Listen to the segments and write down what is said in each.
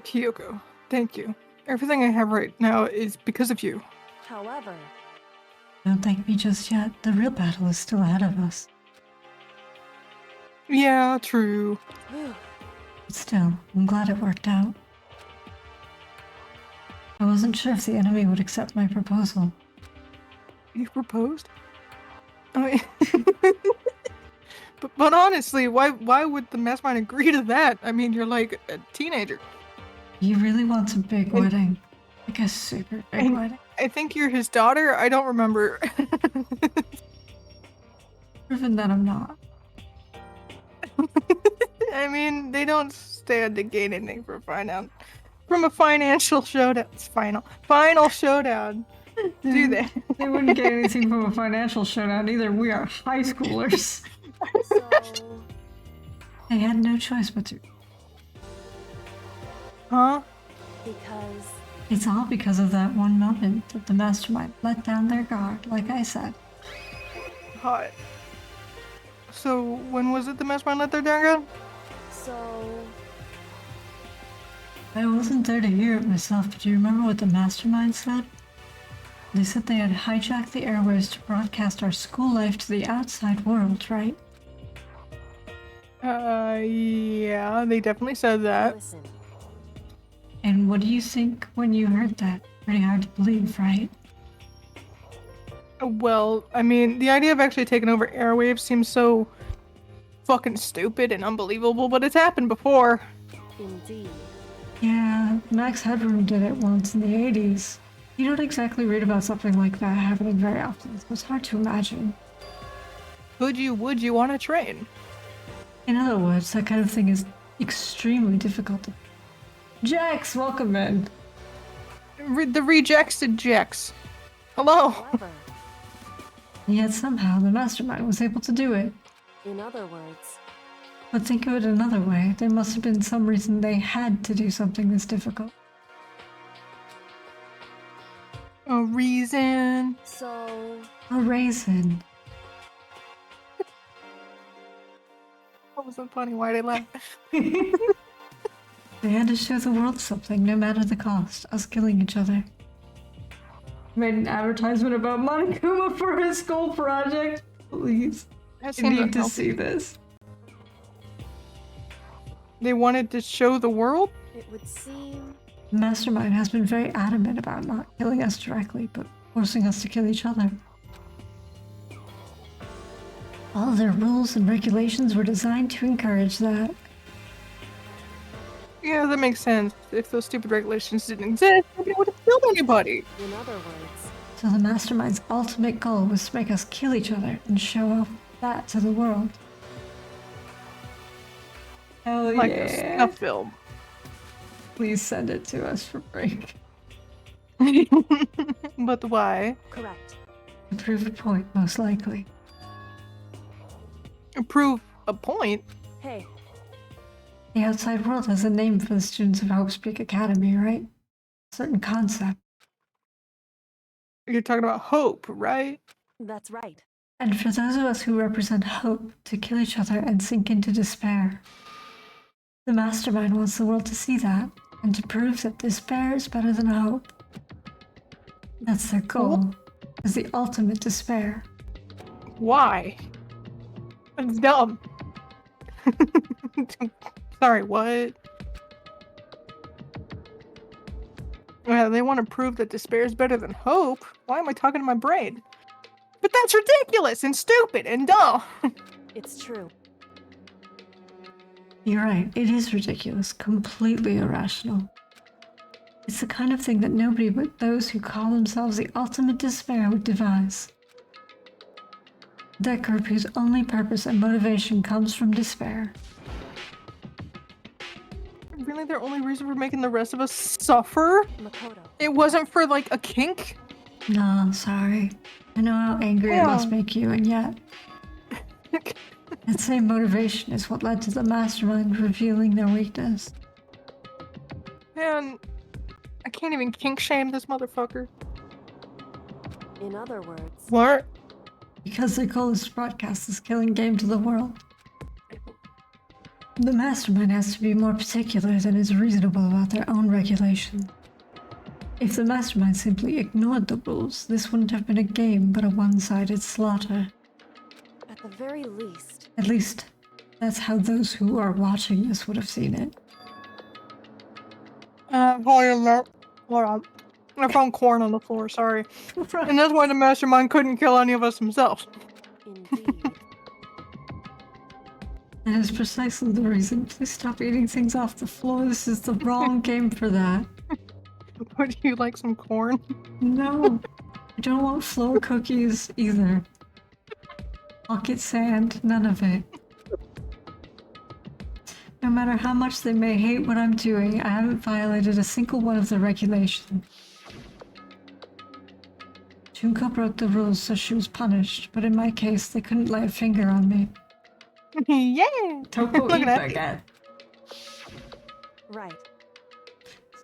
Kyoko, thank you. Everything I have right now is because of you. However, Don't thank me just yet. The real battle is still ahead of us. Yeah, true. But still, I'm glad it worked out. I wasn't sure if the enemy would accept my proposal. You proposed? I mean, but honestly, why would the mastermind agree to that? I mean, you're like a teenager. He really wants a big wedding. Like a super big wedding. I think you're his daughter. I don't remember. Proven that I'm not. I mean, they don't stand to gain anything from a financial showdown. It's final showdown. Do they? They wouldn't get anything from a financial showdown either. We are high schoolers. so They had no choice but to. Huh? because It's all because of that one moment that the mastermind let down their guard, like I said. Hot. So when was it the mastermind let their down? so I wasn't there to hear it myself, but do you remember what the mastermind said? They said they had hijacked the airwaves to broadcast our school life to the outside world, right? Yeah, they definitely said that. listen. And what do you think when you heard that? Pretty hard to believe, right? Well, I mean, the idea of actually taking over airwaves seems so fucking stupid and unbelievable, but it's happened before. Indeed. Yeah, Max Headroom did it once in the 80s. You don't exactly read about something like that happening very often, so it's hard to imagine. Would you on a train? In other words, that kind of thing is extremely difficult to... Jax, welcome in. The rejected Jax. Hello. However, Yet somehow the mastermind was able to do it. in other words, But think of it another way. There must have been some reason they had to do something this difficult. A reason. so A raisin. That wasn't funny. Why did I laugh? They had to show the world something, no matter the cost. Us killing each other. Made an advertisement about Monokuma for his school project. Please. That I seems need to unhealthy. see this. They wanted to show the world? it would seem The mastermind has been very adamant about not killing us directly, but forcing us to kill each other. All their rules and regulations were designed to encourage that. Yeah, that makes sense. If those stupid regulations didn't exist, nobody would have killed anybody. in other words, So the mastermind's ultimate goal was to make us kill each other and show off that to the world. Hell Like a snuff film. Please send it to us for break. But why? correct. To prove a point, most likely. Prove a point? Hey, The outside world has a name for the students of Hope's Peak Academy, right? A certain concept. You're talking about hope, right? that's right. And for those of us who represent hope, to kill each other and sink into despair. The mastermind wants the world to see that, and to prove that despair is better than hope. That's their goal, is the ultimate despair. Why? That's dumb. Sorry, what? Well, they want to prove that despair is better than hope. Why am I talking to my brain? But that's ridiculous and stupid and dumb. It's true. You're right, it is ridiculous, completely irrational. It's the kind of thing that nobody but those who call themselves the ultimate despair would devise. That group whose only purpose and motivation comes from despair. Really, their only reason for making the rest of us suffer? Makoto. It wasn't for like a kink? No, sorry. I know how angry it must make you, and yet that same motivation is what led to the mastermind revealing their weakness. Man, I can't even kink shame this motherfucker. In other words, What? Because their goal is to broadcast this killing game to the world. The mastermind has to be more particular than is reasonable about their own regulations. If the mastermind simply ignored the rules, this wouldn't have been a game but a one-sided slaughter. At the very least. At least, that's how those who are watching this would have seen it. Hold on. I found corn on the floor, sorry. And that's why the mastermind couldn't kill any of us themselves. Indeed. That is precisely the reason. Please stop eating things off the floor. This is the wrong game for that. Would you like some corn? No. I don't want floor cookies either. Pocket sand, none of it. No matter how much they may hate what I'm doing, I haven't violated a single one of the regulations. Junko broke the rules, so she was punished, but in my case, they couldn't lay a finger on me. Yeah! Toko Look eat at that. baguette. Right.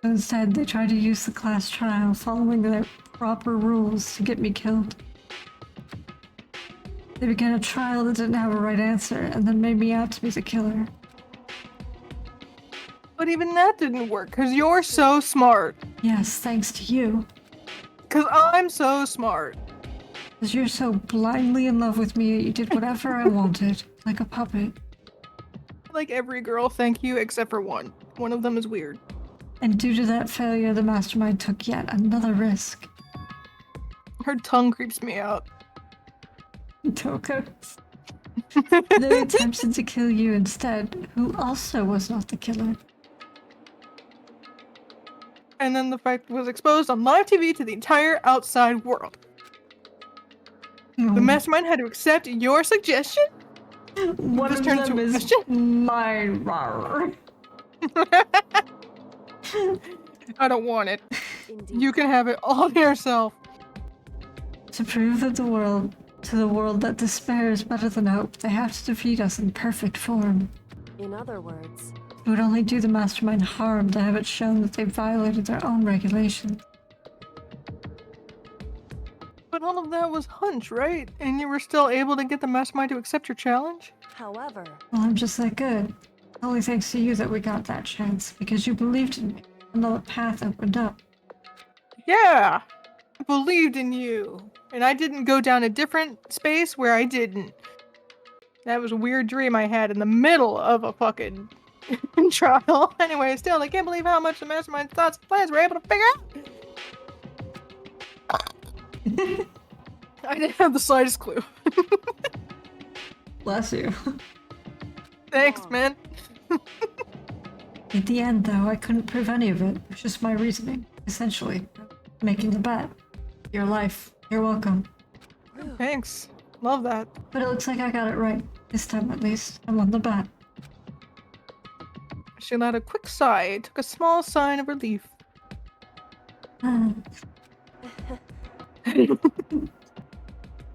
So instead, they tried to use the class trial following their proper rules to get me killed. They began a trial that didn't have a right answer, and then made me out to be the killer. But even that didn't work, because you're so smart. Yes, thanks to you. Because I'm so smart. Because you're so blindly in love with me, you did whatever I wanted, like a puppet. Like every girl, thank you, except for one. One of them is weird. And due to that failure, the mastermind took yet another risk. Her tongue creeps me out. Toko. They attempted to kill you instead, who also was not the killer. And then the fact was exposed on live TV to the entire outside world. The mastermind had to accept your suggestion? One This of turned them into a is question? my rar. I don't want it. Indeed. You can have it all to yourself. To prove that to the world that despair is better than hope, they have to defeat us in perfect form. In other words, It would only do the mastermind harm to have it shown that they violated their own regulations. But all of that was hunch, right? And you were still able to get the mastermind to accept your challenge? however, Well, I'm just that good. Only thanks to you that we got that chance, because you believed in me, and the path opened up. Yeah! I believed in you. And I didn't go down a different space where I didn't. That was a weird dream I had in the middle of a fucking trial. Anyway, still, I can't believe how much the mastermind's thoughts and plans were able to figure out. I didn't have the slightest clue. Bless you. Thanks, man. At the end, though, I couldn't prove any of it. It was just my reasoning, essentially. Making the bet. Your life. You're welcome. Thanks. Love that. But it looks like I got it right. This time, at least. I won the bet. She let a quick sigh, took a small sign of relief.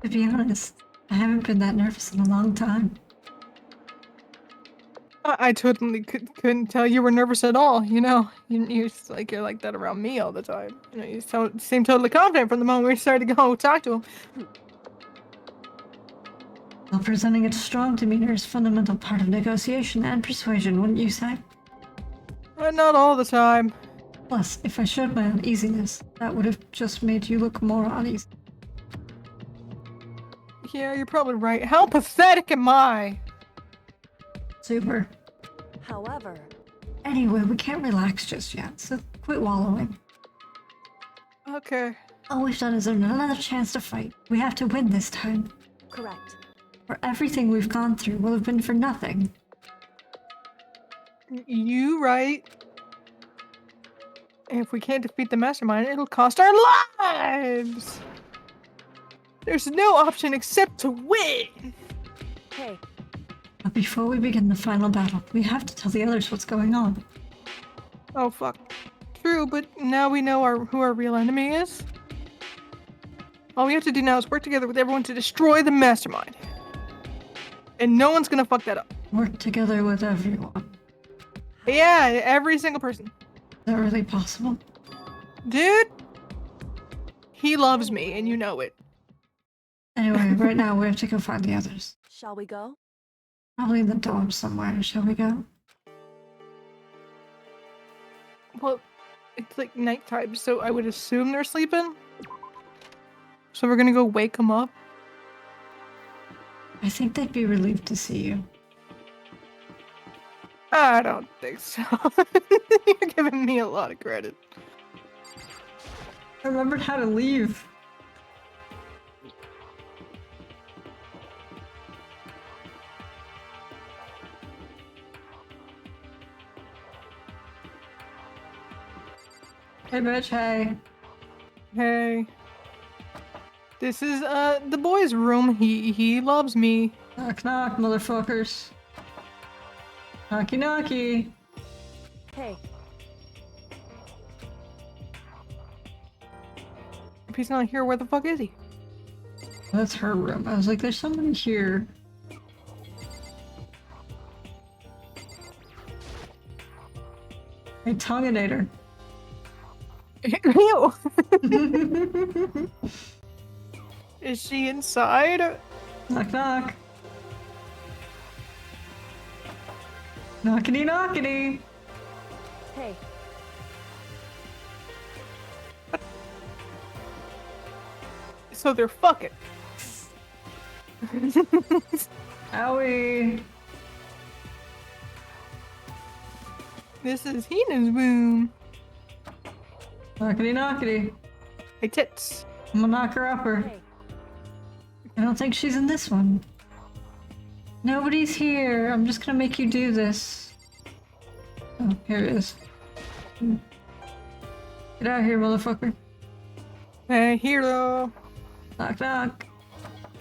To be honest, I haven't been that nervous in a long time. I totally couldn't tell you were nervous at all. You know, you're like that around me all the time. You know, you seem totally confident from the moment we started to go talk to him. While presenting a strong demeanor is a fundamental part of negotiation and persuasion, wouldn't you say? Not all the time. Plus, if I showed my uneasiness, that would have just made you look more uneasy. Yeah, you're probably right. How pathetic am I? Super. however, Anyway, we can't relax just yet, so quit wallowing. Okay. All we've done is earn another chance to fight. We have to win this time. correct. Or everything we've gone through will have been for nothing. You right. And if we can't defeat the mastermind, it'll cost our lives! There's no option except to win! Hey, But before we begin the final battle, we have to tell the others what's going on. Oh fuck. True, but now we know who our real enemy is. All we have to do now is work together with everyone to destroy the mastermind. And no one's gonna fuck that up. Work together with everyone. Yeah, every single person. Is that really possible? Dude! He loves me, and you know it. Anyway, right now we have to go find the others. shall we go? Probably in the dorm somewhere, shall we go? Well, it's like nighttime, so I would assume they're sleeping. So we're gonna go wake them up. I think they'd be relieved to see you. I don't think so. You're giving me a lot of credit. I remembered how to leave. Hey bitch, hey. Hey. This is the boy's room. He loves me. Knock knock, motherfuckers. Knocky knocky. Hey, If he's not here, where the fuck is he? That's her room. I was like, there's somebody here. Hey, Tonganator. Ew. Is she inside? Knock knock. Knockity knockity. hey, So they're fucking. Owie. This is Heenan's room. Knockity knockity. Hey, tits. I'm gonna knock her upper. hey. I don't think she's in this one. Nobody's here. I'm just gonna make you do this. Oh, here it is. Get out of here, motherfucker. Hey, hero. Knock knock.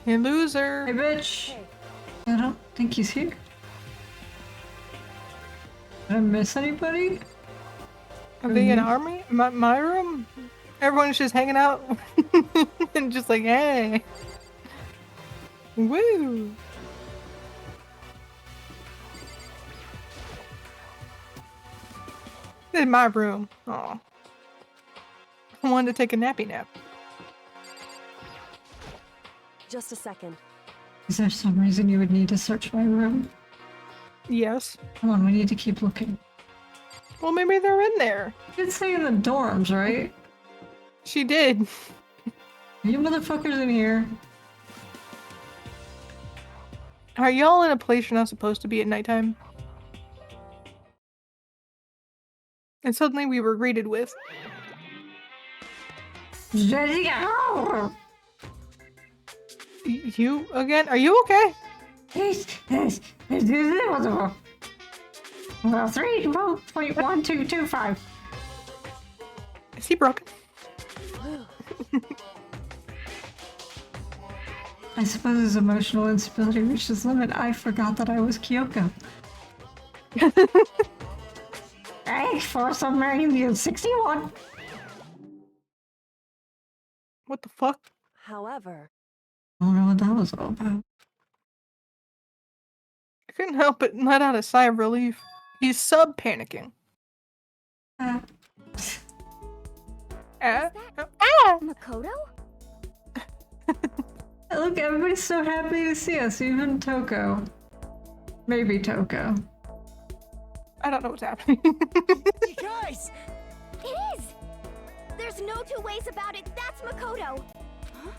Hey, loser. Hey, bitch. Hey. I don't think he's here. Did I miss anybody? Are they in army? My room? Everyone's just hanging out and just like, hey. Woo. This is my room. Aw. I wanted to take a nappy nap. Just a second. Is there some reason you would need to search my room? Yes. Come on, we need to keep looking. Well, maybe they're in there. You did say in the dorms, right? She did. Are you motherfuckers in here? Are y'all in a place you're not supposed to be at nighttime? And suddenly we were greeted with, you again? Are you okay? 3.1225. Is he broken? I suppose his emotional instability reached its limit. I forgot that I was Kyoko. Thanks for submarine 61. What the fuck? However, I don't know what that was all about. I couldn't help but let out a sigh of relief. He's sub-panicking. Uh, Makoto? Look, everybody's so happy to see us, even Toko. Maybe Toko. I don't know what's happening. You guys! It is! There's no two ways about it. That's Makoto. Huh?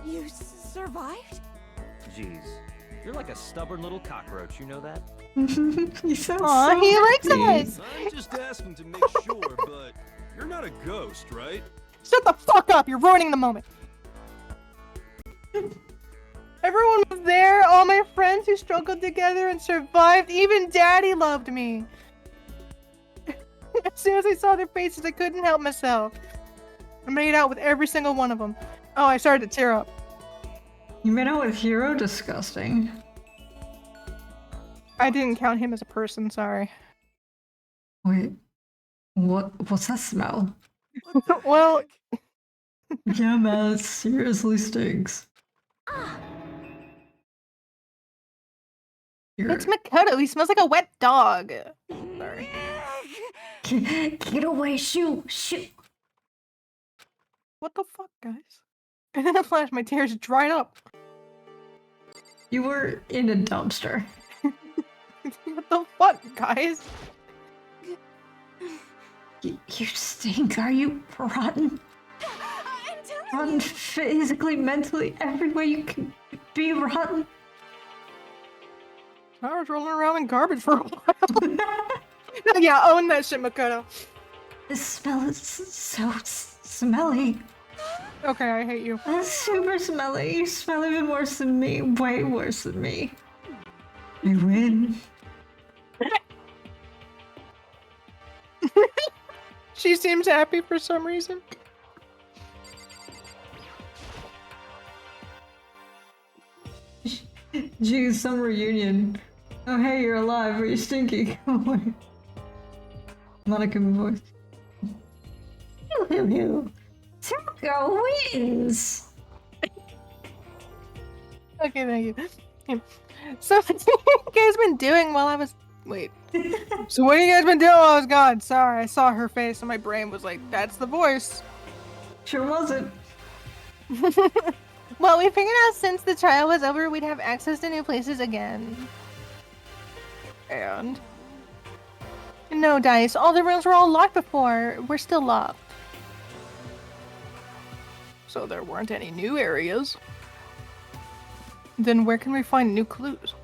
You survived? Jeez, you're like a stubborn little cockroach, you know that? You sound Aw, so he likes happy. us! I'm just asking to make sure, but you're not a ghost, right? Shut the fuck up! You're ruining the moment! Everyone was there, all my friends who struggled together and survived, even Daddy loved me! As soon as I saw their faces, I couldn't help myself. I made out with every single one of them. Oh, I started to tear up. You made out with Hero? Disgusting. I didn't count him as a person, sorry. Wait. What's that smell? Well, Yeah, man, it seriously stinks. Here. it's Makoto. He smells like a wet dog. Sorry. Get away, shoot. What the fuck, guys? And in a flash, my tears dried up. You were in a dumpster. What the fuck, guys? You stink. Are you rotten? I'm telling Rotten physically, mentally, every way you can be rotten. I was rolling around in garbage for a while. Yeah, own that shit, Makoto. This smell is so smelly. Okay, I hate you. Super smelly. You smell even worse than me. Way worse than me. I win. She seems happy for some reason. Geez, some reunion. Oh, hey, you're alive. Are you stinky? Oh my. Monica voice. Hoo. Tuco wins! Okay, thank you. So, what you guys been doing while I was... Wait. So what have you guys been doing while I was gone? Sorry, I saw her face and my brain was like, that's the voice. Sure wasn't. Well, we figured out since the trial was over, we'd have access to new places again. And... No, Dice. All the rooms were all locked before. We're still locked. So there weren't any new areas. Then where can we find new clues?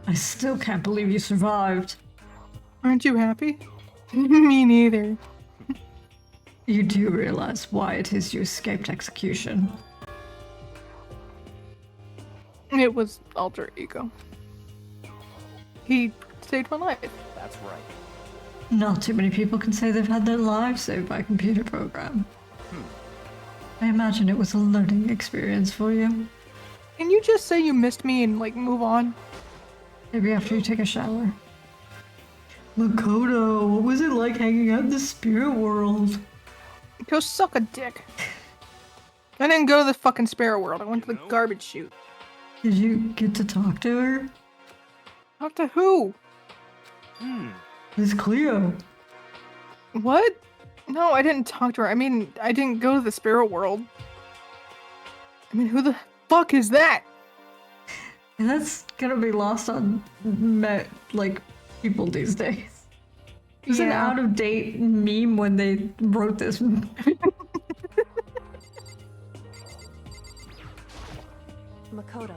I still can't believe you survived. Aren't you happy? Me neither. You do realize why it is you escaped execution. It was alter ego. He saved my life. That's right. Not too many people can say they've had their lives saved by a computer program. I imagine it was a learning experience for you. Can you just say you missed me and, like, move on? Maybe after you take a shower. Makoto, what was it like hanging out in the spirit world? Go suck a dick. I didn't go to the fucking spirit world. I went to the garbage chute. Did you get to talk to her? Talk to who? Miss Cleo. What? No, I didn't talk to her. I mean, I didn't go to the spirit world. I mean, who the fuck is that? And that's gonna be lost on people these days. It was an Yeah. out-of-date meme when they wrote this. Makoto.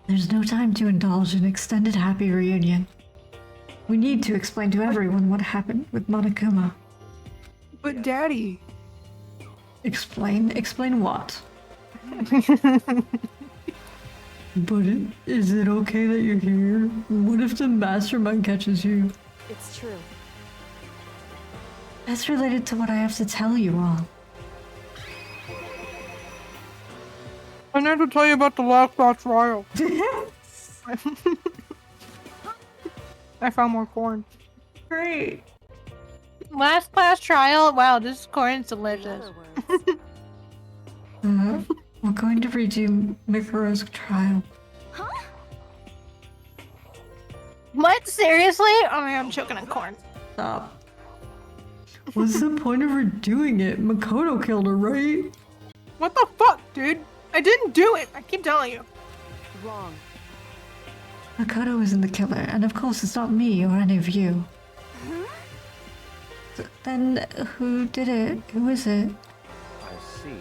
There's no time to indulge in extended happy reunion. We need to explain to everyone what happened with Monokuma. But Daddy. Explain? Explain what? But is it okay that you're here? What if the mastermind catches you? It's true. That's related to what I have to tell you all. I need to tell you about the last batch trial. I found more corn. Great. Last class trial? Wow, this corn's In delicious. other words, We're going to redo Mikaru's trial. What? Seriously? Oh my god, I'm choking on corn. Stop. What's the point of her doing it? Makoto killed her, right? What the fuck, dude? I didn't do it. I keep telling you. wrong. Makoto isn't the killer, and of course it's not me or any of you. Then who did it? Who is it? I see.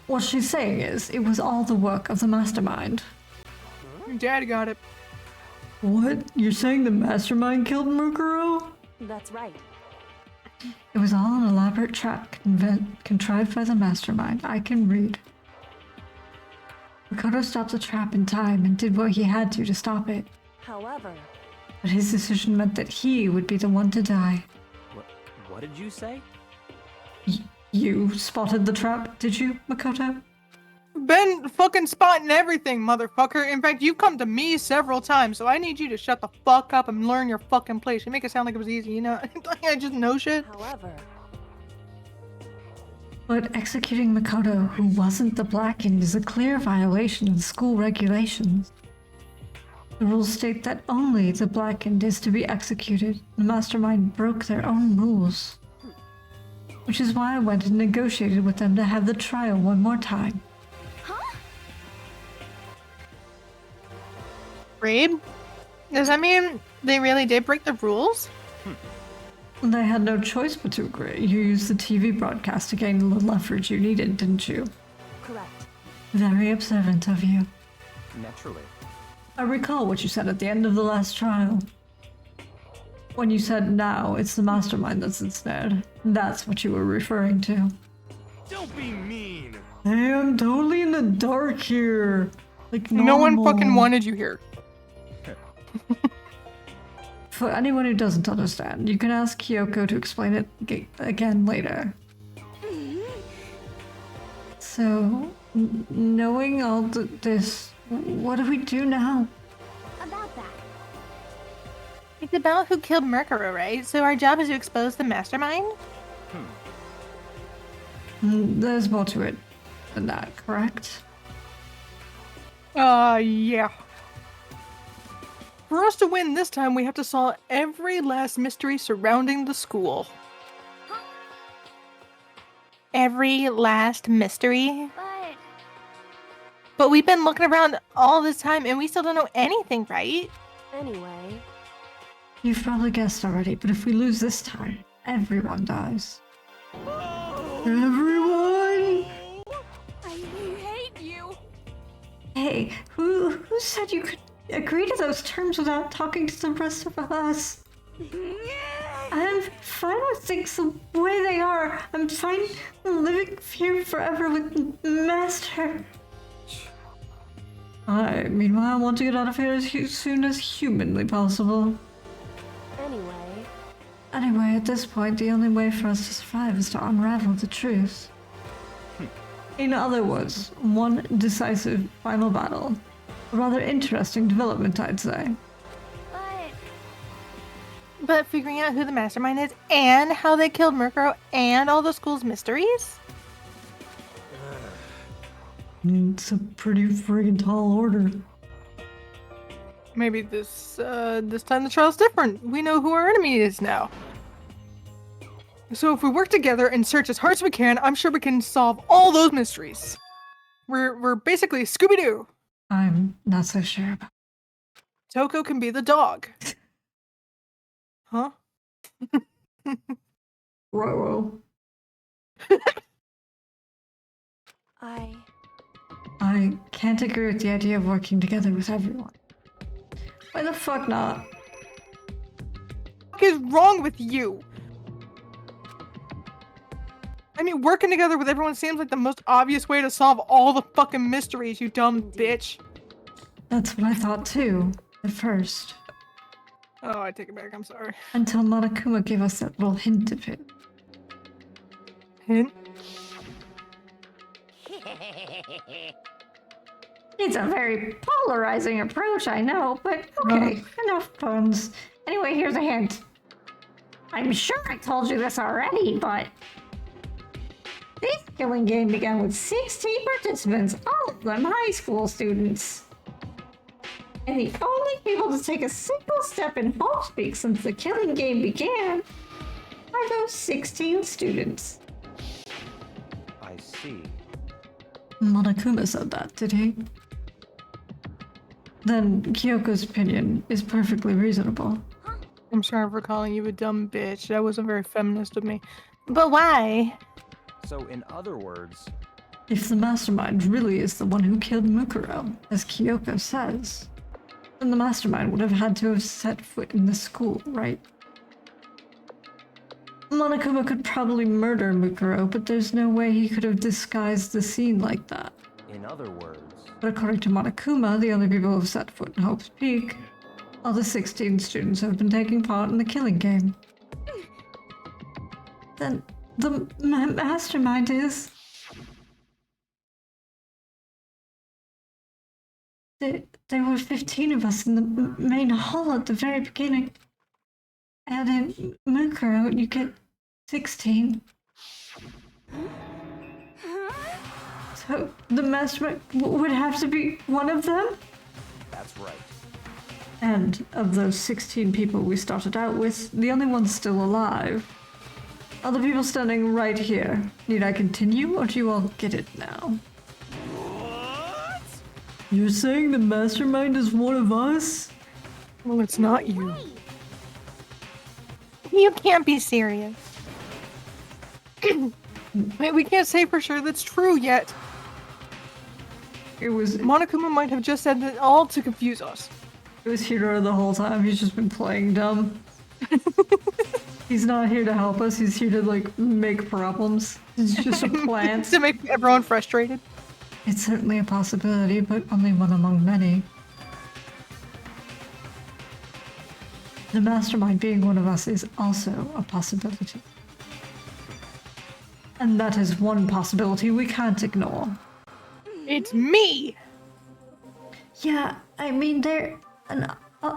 What she's saying is, it was all the work of the mastermind. Your dad got it. What? You're saying the mastermind killed Mukuro? That's right. It was all an elaborate trap contrived by the mastermind. I can read. Makoto stopped the trap in time and did what he had to stop it. However, But his decision meant that he would be the one to die. What did you say? You spotted the trap, did you, Makoto? Been fucking spotting everything, motherfucker. In fact, you've come to me several times, so I need you to shut the fuck up and learn your fucking place. You make it sound like it was easy, you know? Like I just know shit. however, But executing Makoto, who wasn't the Blackened, is a clear violation of school regulations. The rules state that only the Blackened is to be executed. The mastermind broke their own rules. Which is why I went and negotiated with them to have the trial one more time. Rabe? Does that mean they really did break the rules? They had no choice but to agree. You used the TV broadcast to gain the little leverage you needed, didn't you? Correct. Very observant of you. Naturally. I recall what you said at the end of the last trial. When you said now it's the mastermind that's ensnared. That's what you were referring to. Don't be mean. Hey, I'm totally in the dark here. Like No one normal. fucking wanted you here. For anyone who doesn't understand, you can ask Kyoko to explain it again later. So, knowing all this, what do we do now? About that. It's about who killed Murkrow, right? So our job is to expose the mastermind? There's more to it than that, correct? Yeah. For us to win this time, we have to solve every last mystery surrounding the school. Every last mystery? But But we've been looking around all this time and we still don't know anything, right? Anyway, You've probably guessed already, but if we lose this time, everyone dies. Everyone! I hate you. Hey, who said you could agree to those terms without talking to the rest of us? I'm fine with things the way they are. I'm fine living here forever with Master. I, meanwhile, want to get out of here as soon as humanly possible. Anyway, at this point, the only way for us to survive is to unravel the truth. In other words, one decisive final battle. A rather interesting development, I'd say. But figuring out who the mastermind is and how they killed Murkrow and all the school's mysteries? It's a pretty friggin' tall order. Maybe this time the trial's different. We know who our enemy is now. So if we work together and search as hard as we can, I'm sure we can solve all those mysteries. We're basically Scooby-Doo. I'm not so sure about. Toko can be the dog. Huh? Roro. I can't agree with the idea of working together with everyone. Why the fuck not? What is wrong with you? I mean, working together with everyone seems like the most obvious way to solve all the fucking mysteries, you dumb bitch. That's what I thought too, at first. Oh, I take it back, I'm sorry. Until Monokuma gave us that little hint of it. Hint? It's a very polarizing approach, I know, but okay, enough puns. Anyway, here's a hint. I'm sure I told you this already, but this killing game began with 16 participants, all of them high school students. And the only people to take a single step in Hulk Speak since the killing game began are those 16 students. I see. Monokuma said that, did he? Then Kyoko's opinion is perfectly reasonable. I'm sorry for calling you a dumb bitch. That wasn't very feminist of me. But why? So, in other words, If the mastermind really is the one who killed Mukuro, as Kyoko says, then the mastermind would have had to have set foot in the school, right? Monokuma could probably murder Mukuro, but there's no way he could have disguised the scene like that. in other words, But according to Monokuma, the only people who have set foot in Hope's Peak are the 16 students who have been taking part in the killing game. Then the mastermind is... There were 15 of us in the main hall at the very beginning. And in Mukuro, you get 16. So the mastermind would have to be one of them? that's right. And of those 16 people we started out with, the only ones still alive are the people standing right here. Need I continue, or do you all get it now? What? You're saying the mastermind is one of us? Well, it's not you. You can't be serious. Wait, we can't say for sure that's true yet. It was Monokuma might have just said that all to confuse us. Hiro the whole time. He's just been playing dumb. He's not here to help us. He's here to like make problems. He's just a plant. To make everyone frustrated. It's certainly a possibility, but only one among many. The mastermind being one of us is also a possibility. And that is one possibility we can't ignore. It's me! Yeah, I mean, they're an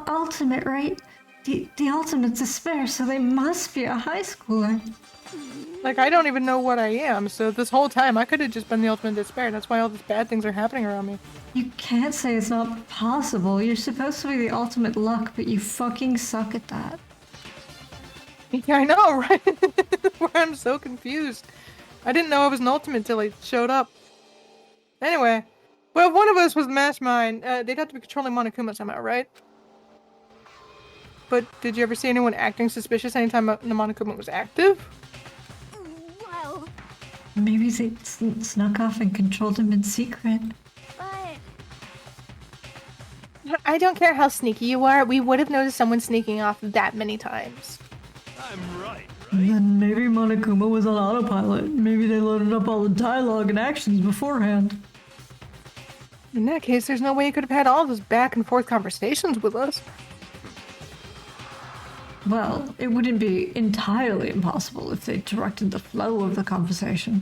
ultimate, right? The ultimate despair, so they must be a high schooler. Like, I don't even know what I am, so this whole time I could have just been the ultimate despair. That's why all these bad things are happening around me. You can't say it's not possible. You're supposed to be the ultimate luck, but you fucking suck at that. Yeah, I know, right? Where I'm so confused. I didn't know I was an ultimate till I showed up. Anyway, well, if one of us was the mastermind, they'd have to be controlling Monokuma somehow, right? But did you ever see anyone acting suspicious anytime the Monokuma was active? Well, Maybe they snuck off and controlled him in secret. but I don't care how sneaky you are, we would have noticed someone sneaking off that many times. I'm right, And right? then maybe Monokuma was on autopilot. Maybe they loaded up all the dialogue and actions beforehand. In that case, there's no way you could have had all those back and forth conversations with us. Well, it wouldn't be entirely impossible if they directed the flow of the conversation.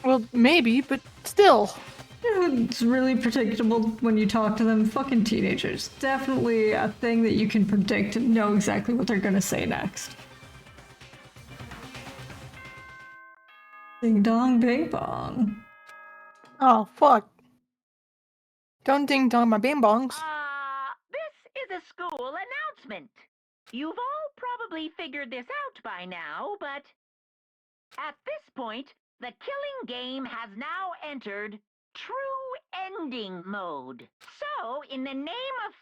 Well, maybe, but still. It's really predictable when you talk to them. Fucking teenagers. Definitely a thing that you can predict and know exactly what they're gonna say next. Ding dong, bing bong. Oh, fuck. Don't ding dong my bing bongs. This is a school announcement. You've all probably figured this out by now, but at this point, the killing game has now entered true ending mode. So, in the name of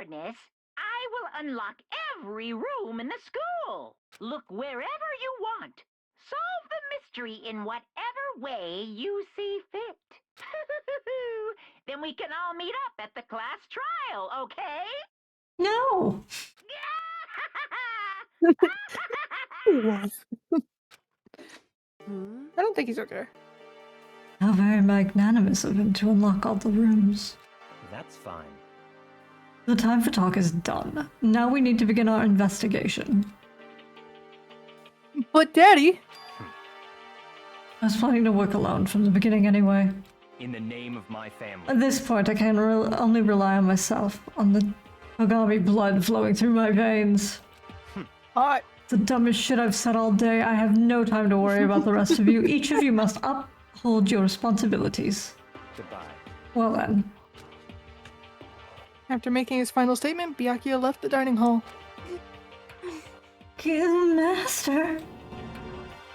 fairness, I will unlock every room in the school. Look wherever you want. Solve the mystery in whatever way you see fit. Then we can all meet up at the class trial, okay? No! I don't think he's okay. How very magnanimous of him to unlock all the rooms. That's fine. The time for talk is done. Now we need to begin our investigation. But Daddy, I was planning to work alone from the beginning anyway. In the name of my family. At this point, I can only rely on myself, on the Kagami blood flowing through my veins. hot. The dumbest shit I've said all day. I have no time to worry about the rest of you. Each of you must uphold your responsibilities. Goodbye. Well then. After making his final statement, Byakuya left the dining hall. Kill Master.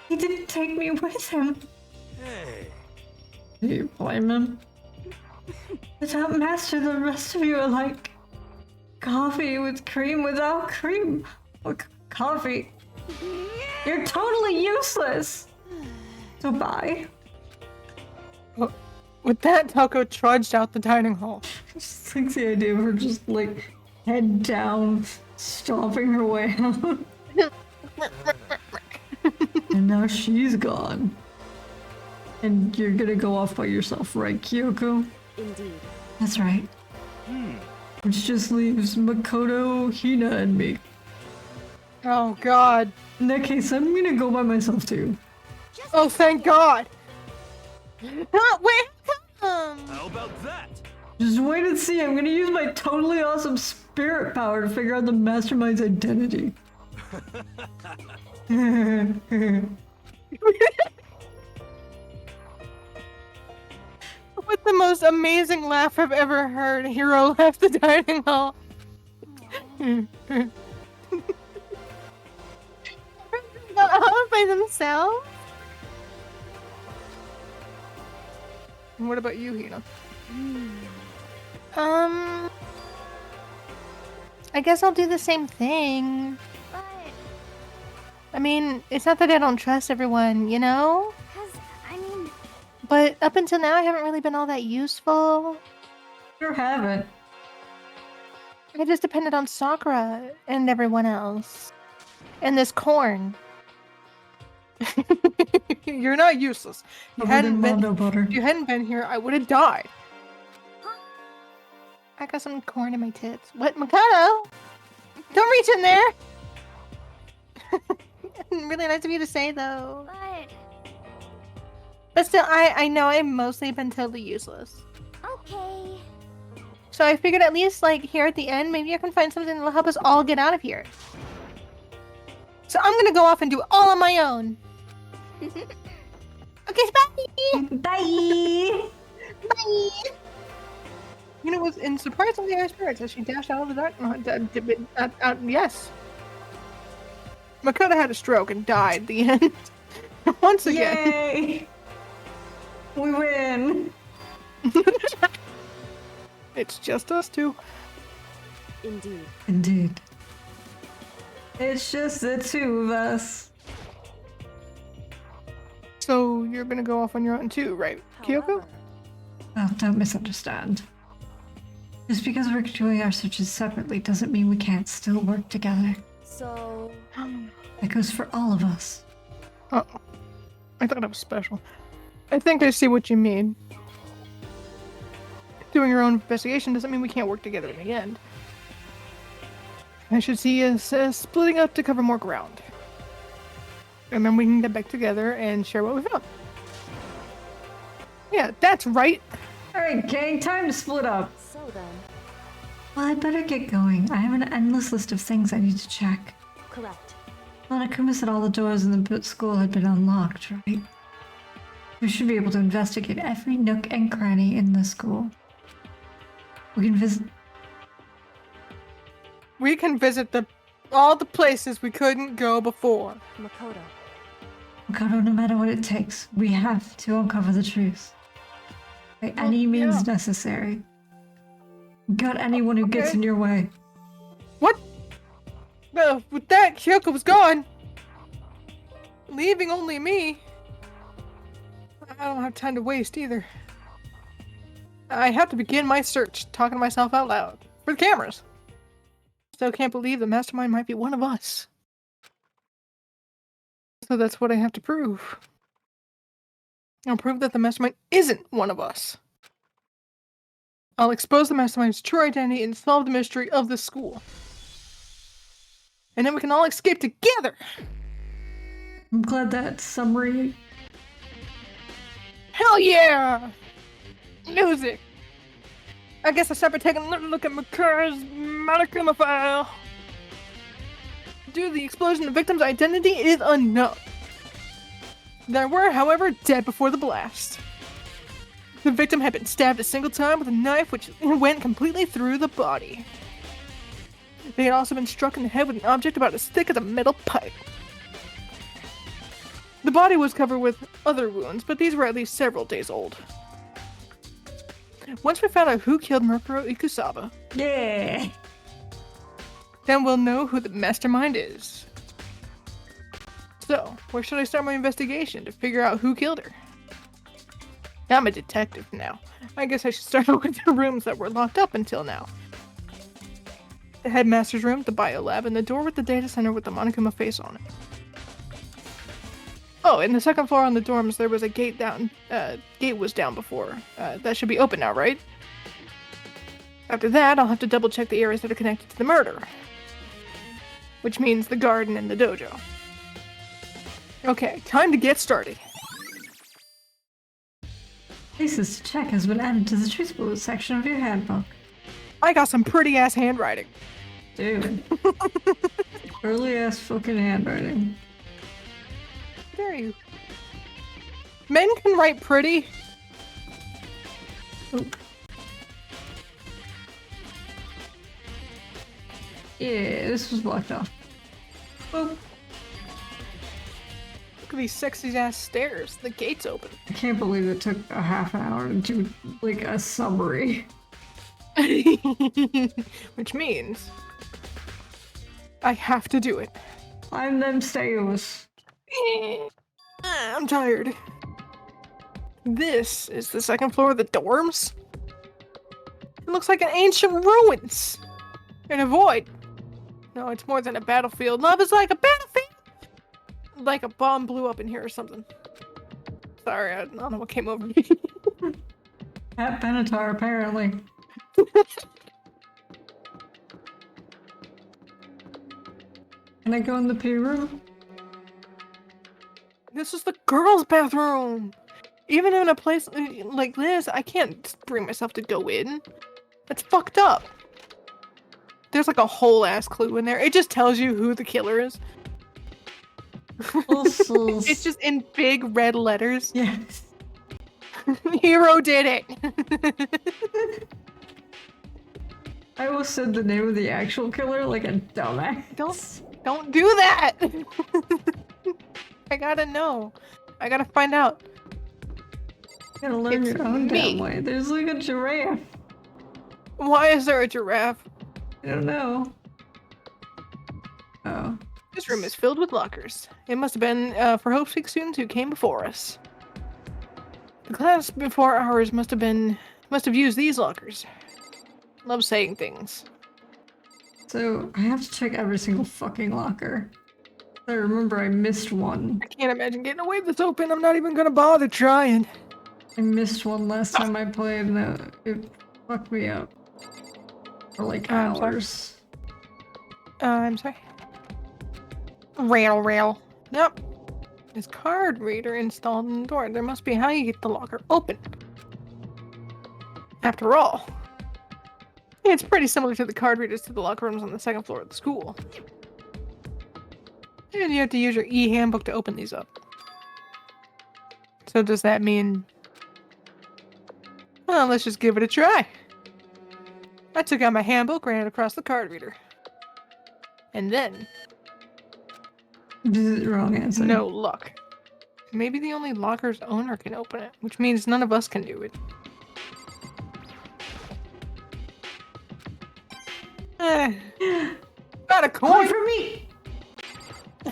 He didn't take me with him. Hey, Do you blame him? Without Master, the rest of you are like coffee with cream without cream. Or coffee. You're totally useless. So bye. With that, Taco trudged out the dining hall. Just like the idea of her just like head down, stomping her way out. And now she's gone. And you're gonna go off by yourself, right, Kyoko? Indeed. That's right. Which just leaves Makoto, Hina, and me. Oh, God. In that case, I'm gonna go by myself too. Oh, thank God. Wait. how about that? Just wait and see. I'm gonna use my totally awesome spirit power to figure out the mastermind's identity. With the most amazing laugh I've ever heard, Hiro left the dining hall. All by themselves? And what about you, Hina? I guess I'll do the same thing. But, I mean, it's not that I don't trust everyone, you know? I mean, But up until now, I haven't really been all that useful. You haven't. I just depended on Sakura and everyone else. And this corn. You're not useless. You hadn't been. Mondo butter. If you hadn't been here, I would have died. I got some corn in my tits. What, Mikado? Don't reach in there! Really nice of you to say, though. But still, I know I've mostly been totally useless. okay. So I figured at least, like, here at the end, maybe I can find something that'll help us all get out of here. So I'm gonna go off and do it all on my own. Okay, bye! Bye! Bye! Hina was in surprisingly high spirits as she dashed out of the dark. Yes. Makoto had a stroke and died at the end. Once again. Yay! We win! It's just us two. Indeed. Indeed. It's just the two of us. So you're gonna go off on your own too, right, Kyoko? However, Well, don't misunderstand. Just because we're doing our searches separately doesn't mean we can't still work together. so That goes for all of us. Oh, I thought it was special. I think I see what you mean. Doing your own investigation doesn't mean we can't work together in the end. I should see us splitting up to cover more ground. And then we can get back together and share what we found. Yeah, that's right. Alright, gang, time to split up. so then, Well, I better get going. I have an endless list of things I need to check. correct. Monokuma said all the doors in the school had been unlocked, right? We should be able to investigate every nook and cranny in the school. We can visit. We can visit all the places we couldn't go before. Makoto. Makoto, no matter what it takes, we have to uncover the truth. By any means necessary. Got anyone who gets Okay. in your way. What? With that, Kyoko was gone. Leaving only me. I don't have time to waste either. I have to begin my search, talking to myself out loud. For the cameras. Still can't believe the mastermind might be one of us. So that's what I have to prove. I'll prove that the mastermind isn't one of us. I'll expose the mastermind's true identity and solve the mystery of the school. And then we can all escape together! I'm glad that summary. Hell yeah! Music! I guess I start by taking a little look at Makoto's Monokuma file. Due to the explosion, the victim's identity is unknown. They were, however, dead before the blast. The victim had been stabbed a single time with a knife which went completely through the body. They had also been struck in the head with an object about as thick as a metal pipe. The body was covered with other wounds, but these were at least several days old. Once we found out who killed Murkuro Ikusaba, Yeah! then we'll know who the mastermind is. So, where should I start my investigation to figure out who killed her? I'm a detective now. I guess I should start with the rooms that were locked up until now. The headmaster's room, the bio lab, and the door with the data center with the Monokuma face on it. Oh, in the second floor on the dorms, there was a gate down. Gate was down before. That should be open now, right? After that, I'll have to double check the areas that are connected to the murder. Which means the garden and the dojo. Okay, time to get started. Places to check has been added to the Truth Bullet section of your handbook. I got some pretty ass handwriting. Dude. Early ass fucking handwriting. How dare you? Men can write pretty. Oh. Yeah, this was blocked off. Oh. at these sexy ass stairs. The gate's open. I can't believe it took a half an hour to do like a summary. Which means I have to do it. I'm them Steos. I'm tired. This is the second floor of the dorms. It looks like an ancient ruins. And a void. No, it's more than a battlefield. Love is like a battlefield! Like a bomb blew up in here or something. Sorry, I don't know what came over me. At Benatar, apparently. Can I go in the pee room? This is the girls' bathroom! Even in a place like this, I can't bring myself to go in. That's fucked up. There's like a whole ass clue in there. It just tells you who the killer is. It's just in big red letters. Yes. Hero did it! I almost said the name of the actual killer like a dumbass. Don't do that! I gotta know. I gotta find out. You gotta learn It's your own damn me. way. There's like a giraffe. Why is there a giraffe? I don't know. Oh. This room is filled with lockers. It must have been for Hope Speak students who came before us. The class before ours must have used these lockers. Love saying things. So I have to check every single fucking locker. I remember I missed one. I can't imagine getting away with this open. I'm not even gonna bother trying. I missed one last time I played and it fucked me up. For like I'm sorry. hours. I'm sorry. Rail. Nope. This card reader installed in the door. There must be how you get the locker open. After all, it's pretty similar to the card readers to the locker rooms on the second floor of the school. And you have to use your e-handbook to open these up. So does that mean... Well, let's just give it a try. I took out my handbook, ran it across the card reader. And then... This is the wrong answer. No luck. Maybe the only locker's owner can open it, which means none of us can do it. Got a coin for me! I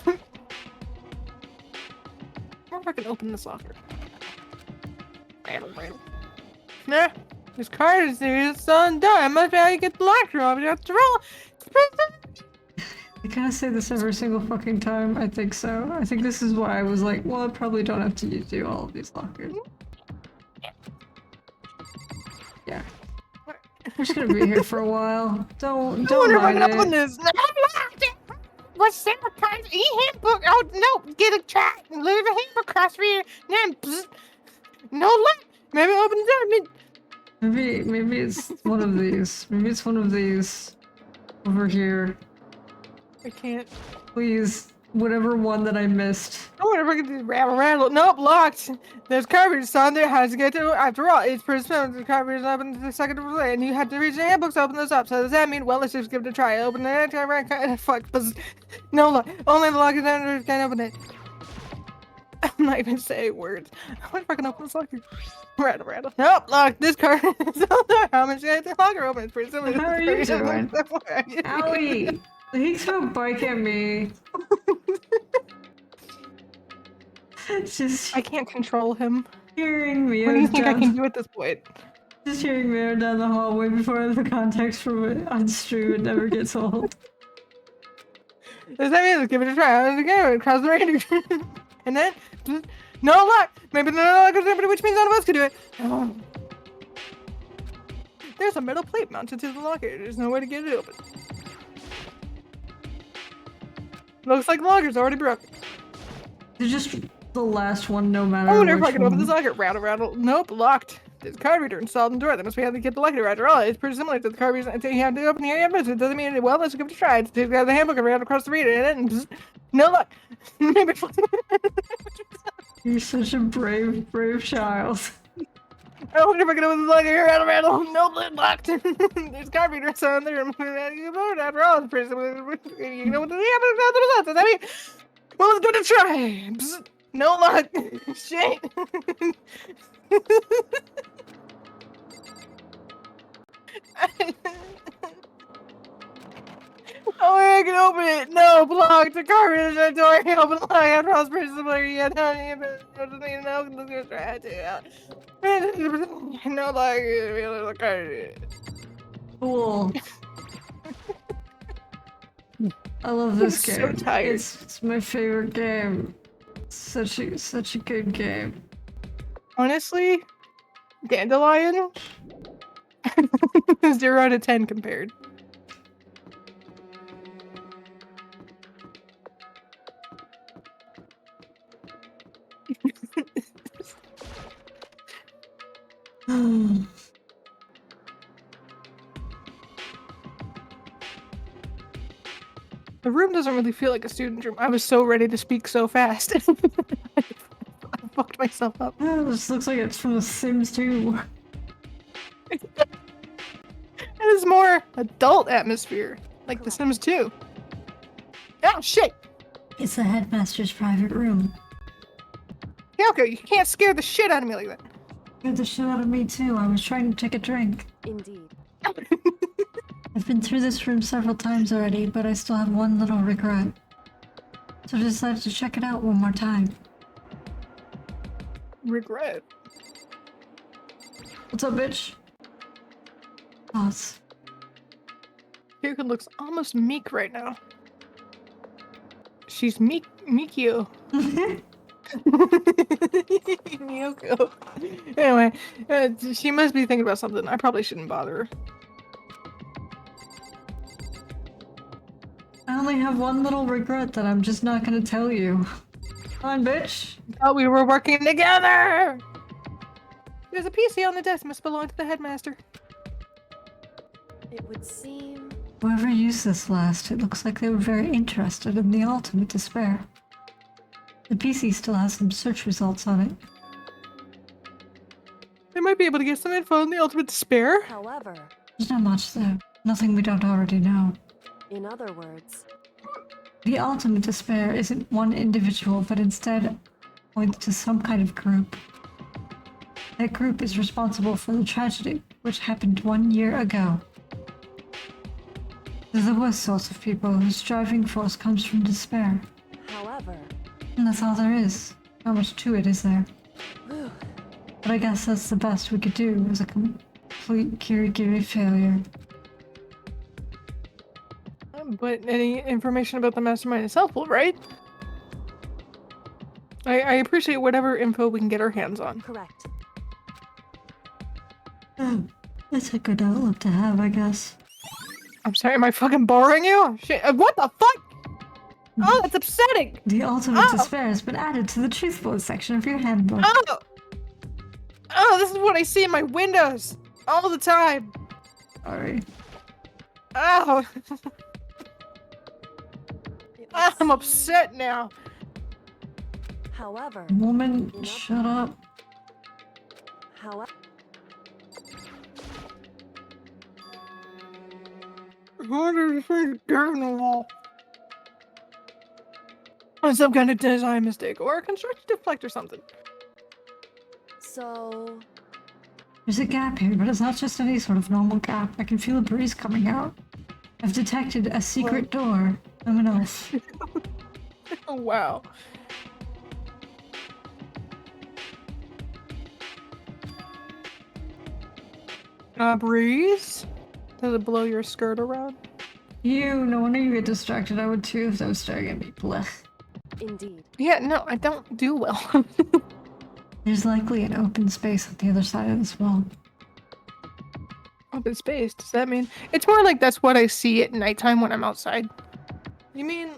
wonder if I can open this locker. Nah, this card is there. It's undone. It must be how you get the locker open. After all, I kind of say this every single fucking time. I think so. I think this is why I was like, well, I probably don't have to do all of these lockers. Yeah. We're just gonna be here for a while. Don't wonder if I mind can open it. this. What's Sarah Pine's e-handbook? Oh no, get a try. Leave a handbook across reader. Then no luck. Maybe open the door. Maybe it's one of these. Maybe it's one of these over here. I can't. Please, whatever one that I missed. I wonder if I can do rattle. Nope, locked. There's cartridges on there. How to get to it? After all, it's pretty simple. The cartridges open the second of the way, and you have to reach the handbooks to open those up. So does that mean, well, let's just give it a try. Open it. Fuck. No luck. Only the locker can open it. I'm not even saying words. I wonder if I can open this locker. Rattle. Nope, locked. This card is on there. How much is the locker open? It's pretty simple. How are you doing? Owie! He's gonna bike at me. It's just I can't control him. hearing me. What do you think I can do at this point? Just hearing me down the hallway before the context from it on stream, it never gets old. Does that mean let's give it a try? Again, across the range. And then, no luck. Maybe no luck is open, which means none of us can do it. Oh. There's a metal plate mounted to the locker. There's no way to get it open. Looks like the locker's already broken. It's just the last one, no matter I wonder if which I can open one. this locker. Rattle. Nope, locked. There's a card reader installed in the door. That must be how they get the locker. After all, it's pretty similar to the card reader until you have to open the handbook. It doesn't mean, well, let's give it a try. It's the handbook and ran across the reader. And then, no luck. Maybe. You're such a brave child. I wonder if I can open the locker. Rattle. No lid locked. There's card readers on there. After all, it's pretty similar. You know what the handbook is. Does that mean, well, let's give it a try. No luck! Shit! Oh, I can open it! No, blocked! The car is the door! I open the lock! I prosperous the player yet! No, like... Cool. I love this I'm game. so tired. It's my favorite game. Such a good game. Honestly, Dandelion? 0 out of 10 compared. The room doesn't really feel like a student room. I was so ready to speak so fast. I fucked myself up. Oh, this looks like it's from The Sims 2. It is more adult atmosphere, like The Sims 2. Oh shit! It's the headmaster's private room. Kyoko, you can't scare the shit out of me like that. Scared the shit out of me too. I was trying to take a drink. Indeed. I've been through this room several times already, but I still have one little regret. So I decided to check it out one more time. Regret. What's up, bitch? Thoughts? Kyoko looks almost meek right now. She's Mikio. Miyoko. Anyway, she must be thinking about something. I probably shouldn't bother her. I only have one little regret that I'm just not gonna tell you. Come on, bitch. Thought we were working together! There's a PC on the desk. Must belong to the headmaster. It would seem. Whoever used this last, it looks like they were very interested in the ultimate despair. The PC still has some search results on it. They might be able to get some info on the ultimate despair. However, There's not much there. Nothing we don't already know. in other words, The ultimate despair isn't one individual, but instead points to some kind of group. That group is responsible for the tragedy which happened 1 year ago. They're the worst sorts of people whose driving force comes from despair. however, And that's all there is. Not much to it, is there? whew, But I guess that's the best we could do as a complete Kirigiri failure. But any information about the mastermind is helpful, right? I appreciate whatever info we can get our hands on. correct. That's a good outlook to have, I guess. I'm sorry, am I fucking boring you? Shit, what the fuck? Oh, that's upsetting! The ultimate Oh. despair has been added to the truth bullet section of your handbook. Oh! Oh, this is what I see in my windows! All the time! Sorry. Oh! It would I'm seem- upset now. However, Woman, shut up. however, What is this dirt on the wall? Oh, some kind of design mistake or a construction deflect or something. so There's a gap here, but it's not just any sort of normal gap. I can feel a breeze coming out. I've detected a secret door. I'm an elf. Oh, wow. Breeze? Does it blow your skirt around? No wonder you get distracted. I would too if they were staring at me. Blech. indeed, Yeah, no, I don't do well. There's likely an open space on the other side of this wall. Open space, does that mean? It's more like that's what I see at nighttime when I'm outside. You mean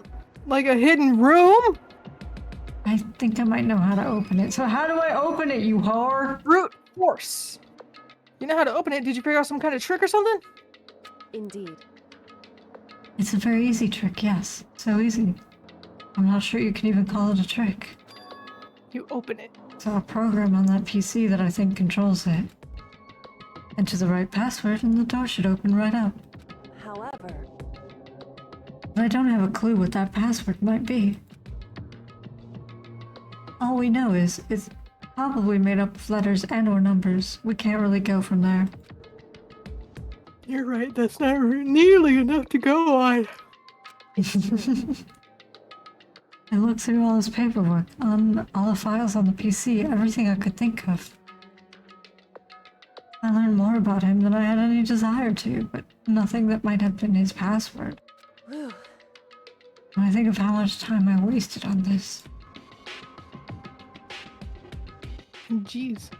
like a hidden room? I think I might know how to open it. So how do I open it, you whore? Brute force. You know how to open it? Did you figure out some kind of trick or something? indeed. It's a very easy trick, yes. So easy. I'm not sure you can even call it a trick. You open it. It's a program on that PC that I think controls it. Enter the right password and the door should open right up. However, But I don't have a clue what that password might be. All we know is it's probably made up of letters and or numbers. We can't really go from there. You're right, that's not nearly enough to go on. I looked through all his paperwork, on all the files on the PC, everything I could think of. I learned more about him than I had any desire to, but nothing that might have been his password. Whew. When I think of how much time I wasted on this. Jeez.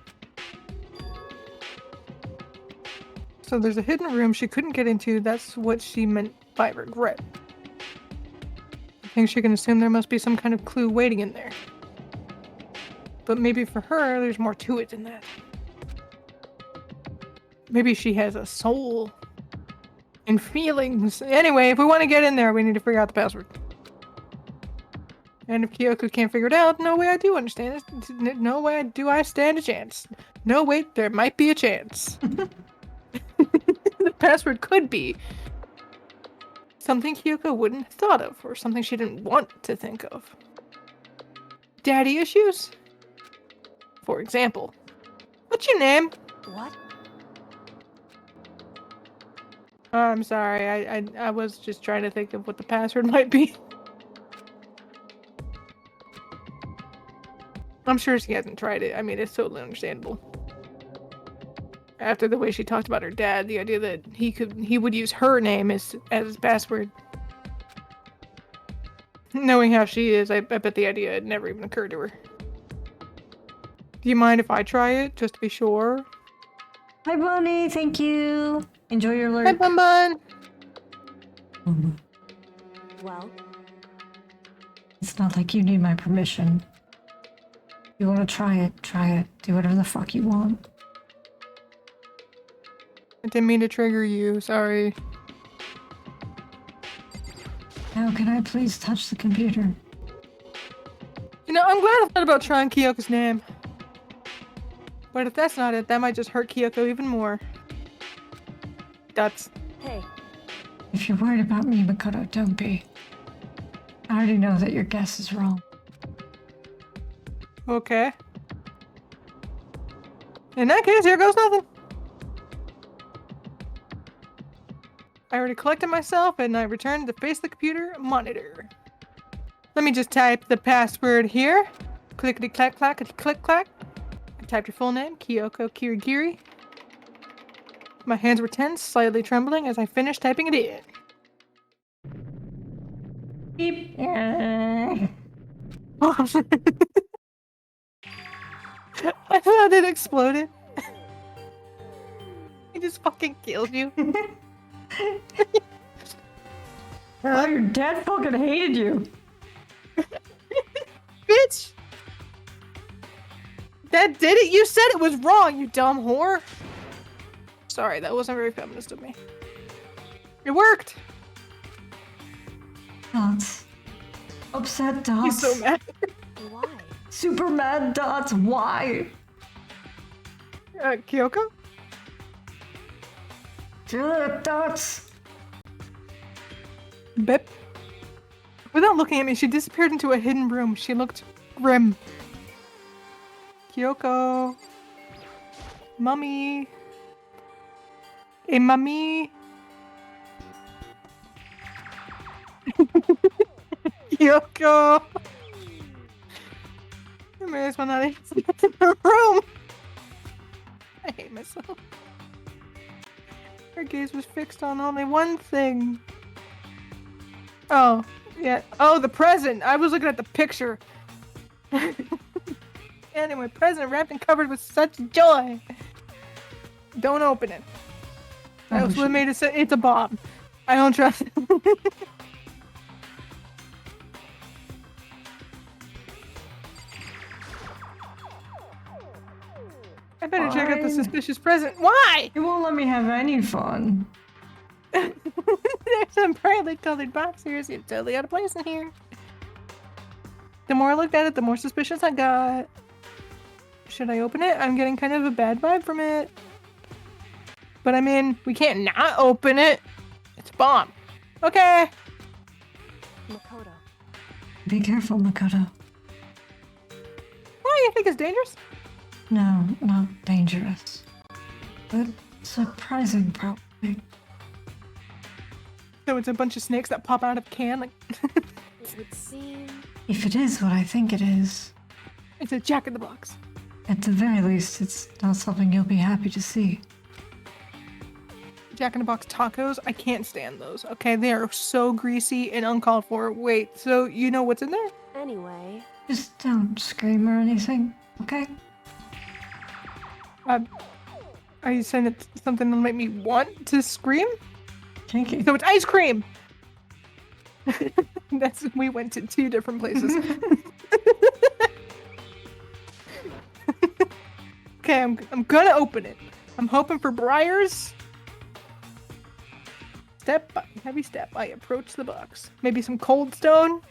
So there's a hidden room she couldn't get into. That's what she meant by regret. I think she can assume there must be some kind of clue waiting in there. But maybe for her, there's more to it than that. Maybe she has a soul and feelings. Anyway, if we want to get in there, we need to figure out the password. And if Kyoko can't figure it out, no way I do understand it. No way do I stand a chance. No, wait, there might be a chance. The password could be something Kyoko wouldn't have thought of, or something she didn't want to think of. Daddy issues? For example. What's your name? What? I'm sorry, I was just trying to think of what the password might be. I'm sure she hasn't tried it. I mean, it's totally understandable. After the way she talked about her dad, the idea that he would use her name as his password. Knowing how she is, I bet the idea had never even occurred to her. Do you mind if I try it, just to be sure? Hi, Bonnie. Thank you. Enjoy your lurk. Hi, Bun Bun! Well, It's not like you need my permission. You want to try it, try it. Do whatever the fuck you want. I didn't mean to trigger you, sorry. Now, can I please touch the computer? You know, I'm glad I thought about trying Kyoko's name. But if that's not it, that might just hurt Kyoko even more. That's... hey, If you're worried about me, Makoto, don't be. I already know that your guess is wrong. okay. In that case, here goes nothing. I already collected myself, and I returned to face the computer monitor. Let me just type the password here. Clickety clack clackety click clack. I typed your full name, Kyoko Kirigiri. My hands were tense, slightly trembling as I finished typing it in. Beep. I thought it exploded. He just fucking killed you. Oh, your dad fucking hated you. Bitch! That did it? You said it was wrong, you dumb whore. Sorry, that wasn't very feminist of me. It worked! Dots. Upset dots. He's so mad. why? Super mad dots. Why? Kyoko? Dots. Bip. Without looking at me, she disappeared into a hidden room. She looked grim. Kyoko. Mummy. Hey, mummy. Kyoko. I may as well not in the room. I hate myself. Her gaze was fixed on only one thing. Oh, yeah. Oh, the present. I was looking at the picture. Anyway, present wrapped and covered with such joy. Don't open it. That's what made it say it's a bomb. I don't trust it. I better check out the Fine. suspicious present. Why? You won't let me have any fun. There's some brightly colored box here. Seems totally out of place in here. The more I looked at it, the more suspicious I got. Should I open it? I'm getting kind of a bad vibe from it. But I mean, we can't not open it. It's a bomb. Okay. Makoto. Be careful, Makoto. you think it's dangerous? No, not dangerous. But surprising, probably. So it's a bunch of snakes that pop out of a can. Like It would seem. If it is what I think it is, it's a Jack in the Box. at the very least, it's not something you'll be happy to see. Jack in the Box tacos. I can't stand those. Okay, they are so greasy and uncalled for. Wait, so you know what's in there? Anyway, Just don't scream or anything, okay? Are you saying it's something that'll make me want to scream? Kinky. So it's ice cream. We went to 2 different places. Okay, I'm gonna open it. I'm hoping for briars. Step by heavy step, I approach the box. Maybe some cold stone.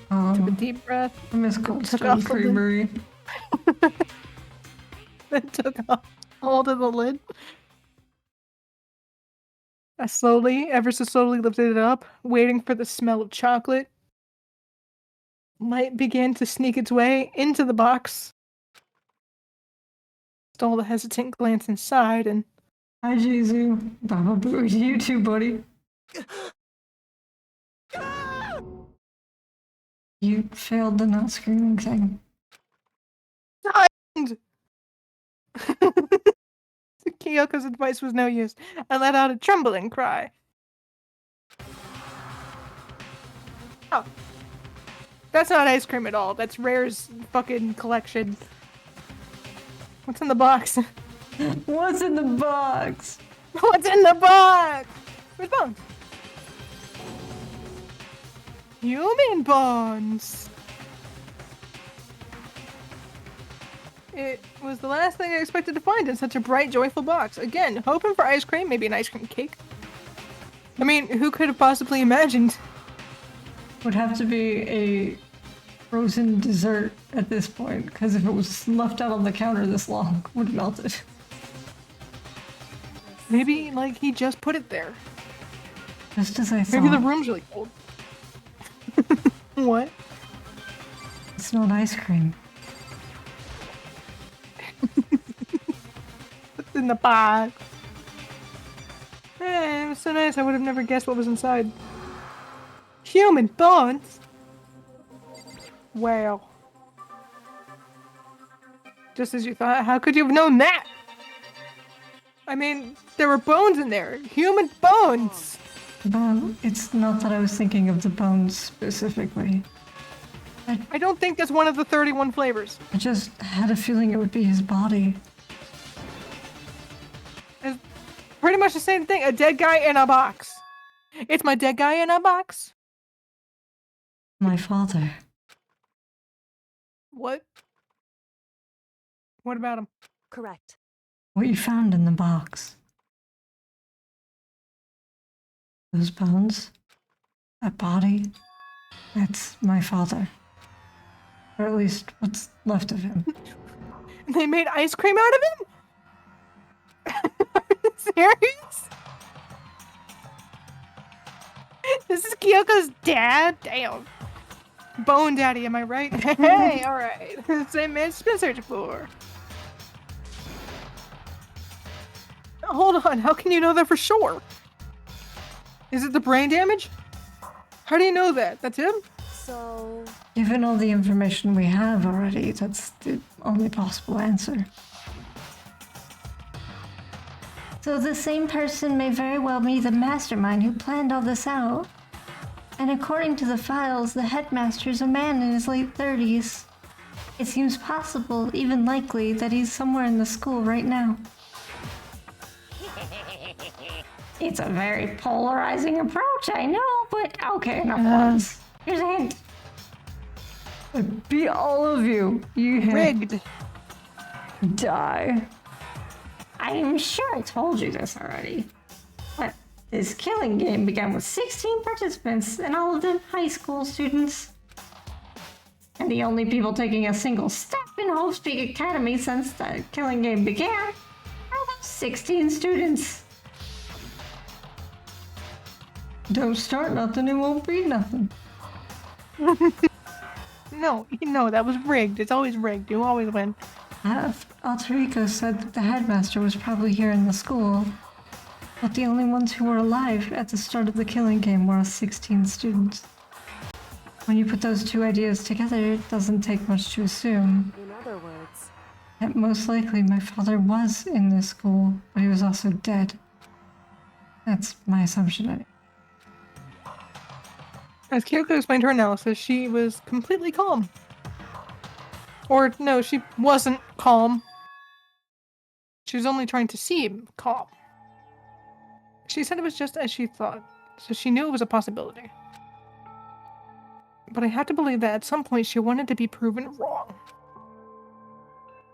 Took a deep breath. I miss Cold Took Stone off the lid. Creamery. Then took off hold of the lid. I slowly, ever so slowly lifted it up, waiting for the smell of chocolate. Light began to sneak its way into the box. Stole a hesitant glance inside and Hi, Jizu. Baba Booey to you too, buddy. You failed the not screaming thing. died! Kyoko's advice was no use. I let out a trembling cry. Oh. That's not ice cream at all. That's Rare's fucking collection. What's in the box? What's in the box? What's in the box? Where's bones? Human bones. It was the last thing I expected to find in such a bright, joyful box. Again, hoping for ice cream, maybe an ice cream cake. I mean, who could have possibly imagined? Would have to be a frozen dessert at this point, because if it was left out on the counter this long, it would have melted. Maybe, like, he just put it there. Just as I thought. Maybe the room's really cold. What? It's not ice cream. What's in the box? Hey, it was so nice. I would have never guessed what was inside. Human bones? Wow. Just as you thought. How could you have known that? I mean, there were bones in there. Human bones! Well, it's not that I was thinking of the bones specifically. I don't think that's one of the 31 flavors. I just had a feeling it would be his body. It's pretty much the same thing. A dead guy in a box. It's my dead guy in a box. My father. What? What about him? correct. What you found in the box. Those bones. That body. That's my father. Or at least what's left of him. They made ice cream out of him? Are you serious? This is Kyoko's dad? Damn. Bone daddy, am I right? Hey, alright. Same man she's been searching for. Hold on, how can you know that for sure? Is it the brain damage? How do you know that? That's him? So, Given all the information we have already, that's the only possible answer. So the same person may very well be the mastermind who planned all this out. And according to the files, the headmaster is a man in his late 30s. It seems possible, even likely, that he's somewhere in the school right now. It's a very polarizing approach, I know, but okay, enough once. Here's a hint. I beat all of you. You Rigged. die. I'm sure I told you this already. But this killing game began with 16 participants, and all of them high school students. And the only people taking a single step in Hope's Peak Academy since the killing game began are those 16 students. Don't start nothing, it won't be nothing. No, that was rigged. It's always rigged. You always win. Alter Ego said that the headmaster was probably here in the school, but the only ones who were alive at the start of the killing game were us 16 students. When you put those two ideas together, it doesn't take much to assume In other words, that most likely my father was in this school, but he was also dead. That's my assumption. As Kyoko explained her analysis, she was completely calm. Or, no, she wasn't calm. She was only trying to seem calm. She said it was just as she thought, so she knew it was a possibility. But I had to believe that at some point she wanted to be proven wrong.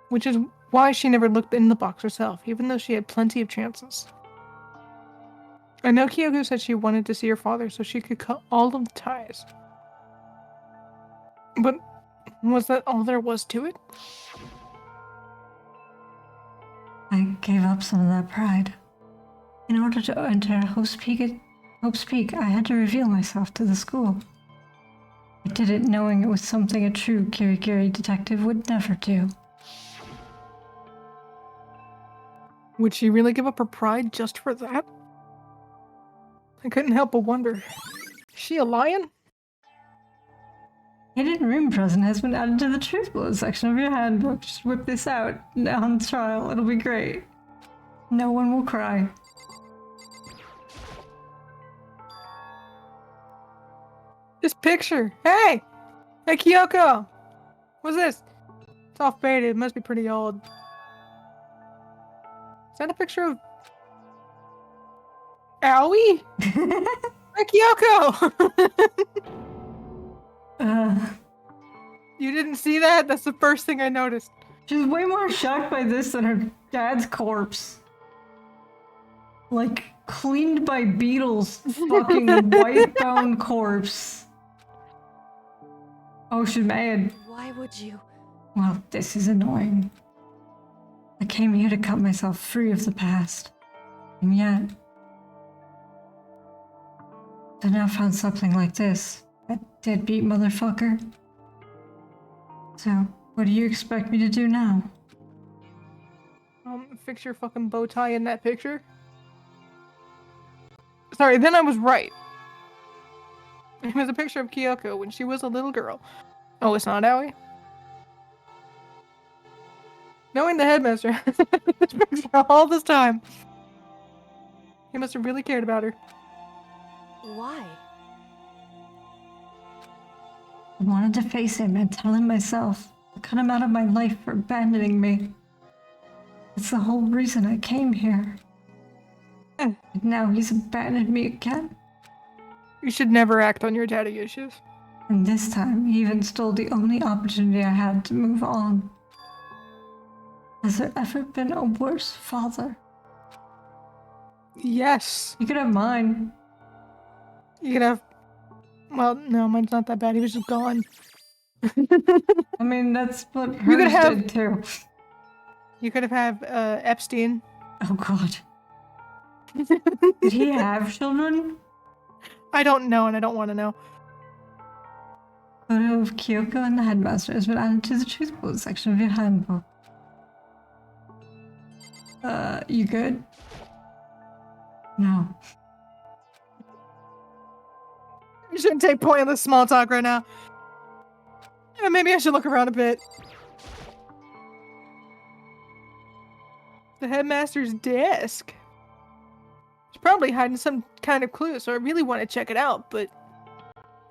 Which is why she never looked in the box herself, even though she had plenty of chances. I know Kyoko said she wanted to see her father so she could cut all of the ties. But was that all there was to it? I gave up some of that pride. In order to enter Hope's Peak, I had to reveal myself to the school. I did it knowing it was something a true Kirigiri detective would never do. Would she really give up her pride just for that? I couldn't help but wonder. Is she a lion? Hidden room present has been added to the truth bullet section of your handbook. Just whip this out on trial. It'll be great. No one will cry. This picture! Hey! Hey, Kyoko! What's this? It's off faded. It must be pretty old. Is that a picture of... Owie? Hey, Kyoko! You didn't see that? That's the first thing I noticed. She's way more shocked by this than her dad's corpse. Like, cleaned by beetles, fucking white bone corpse. Oh, she's mad. why would you? Well, this is annoying. I came here to cut myself free of the past. And yet... I now found something like this. That deadbeat motherfucker. So, what do you expect me to do now? Fix your fucking bow tie in that picture? Sorry, then I was right. It was a picture of Kyoko when she was a little girl. Oh, it's not Owie? Knowing the headmaster has this picture all this time. He must have really cared about her. Why? I wanted to face him and tell him myself. To cut him out of my life for abandoning me. It's the whole reason I came here. And now he's abandoned me again. You should never act on your daddy issues. And this time, he even stole the only opportunity I had to move on. Has there ever been a worse father? Yes. You could have mine. You could have... Well, no, mine's not that bad. He was just gone. I mean, that's what You hers could have- did too. You could have Epstein. Oh god. Did he have children? I don't know, and I don't want to know. Photo of Kyoko and the headmaster has been added to the truth bullet section of your handbook. You good? No. You shouldn't take pointless small talk right now. Yeah, maybe I should look around a bit. The headmaster's desk. He's probably hiding some kind of clue, so I really want to check it out, but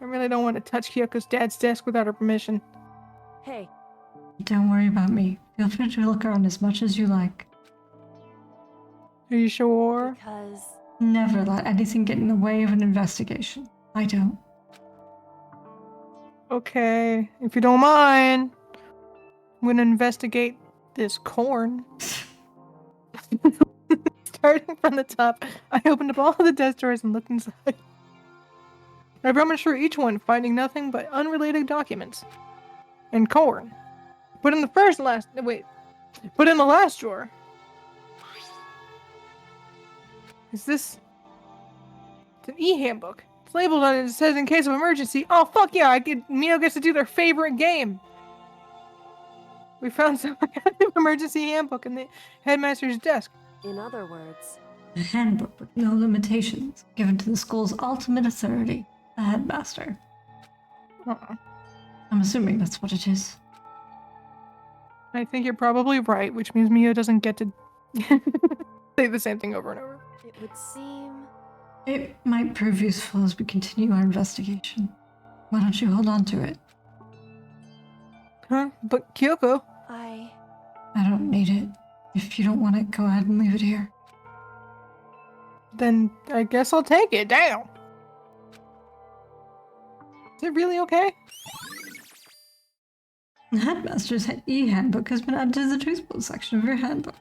I really don't want to touch Kyoko's dad's desk without her permission. Hey, Don't worry about me. Feel free to look around as much as you like. Are you sure? because Never let anything get in the way of an investigation. I don't. Okay, if you don't mind, I'm gonna investigate this corn. Starting from the top, I opened up all the desk drawers and looked inside. I rummaged through each one, finding nothing but unrelated documents. And corn. But in the last drawer. Is this... It's an e-handbook. It's labeled on it. It says in case of emergency. Oh, fuck yeah. Neo gets to do their favorite game. We found some kind of emergency handbook in the headmaster's desk. In other words, A handbook with no limitations, given to the school's ultimate authority, the headmaster. Uh-uh. I'm assuming that's what it is. I think you're probably right, which means Mio doesn't get to say the same thing over and over. it would seem... It might prove useful as we continue our investigation. Why don't you hold on to it? Huh? But Kyoko... I don't need it. If you don't want it, go ahead and leave it here. Then I guess I'll take it. Damn. Is it really okay? The headmaster's e-handbook has been added to the truthful section of your handbook.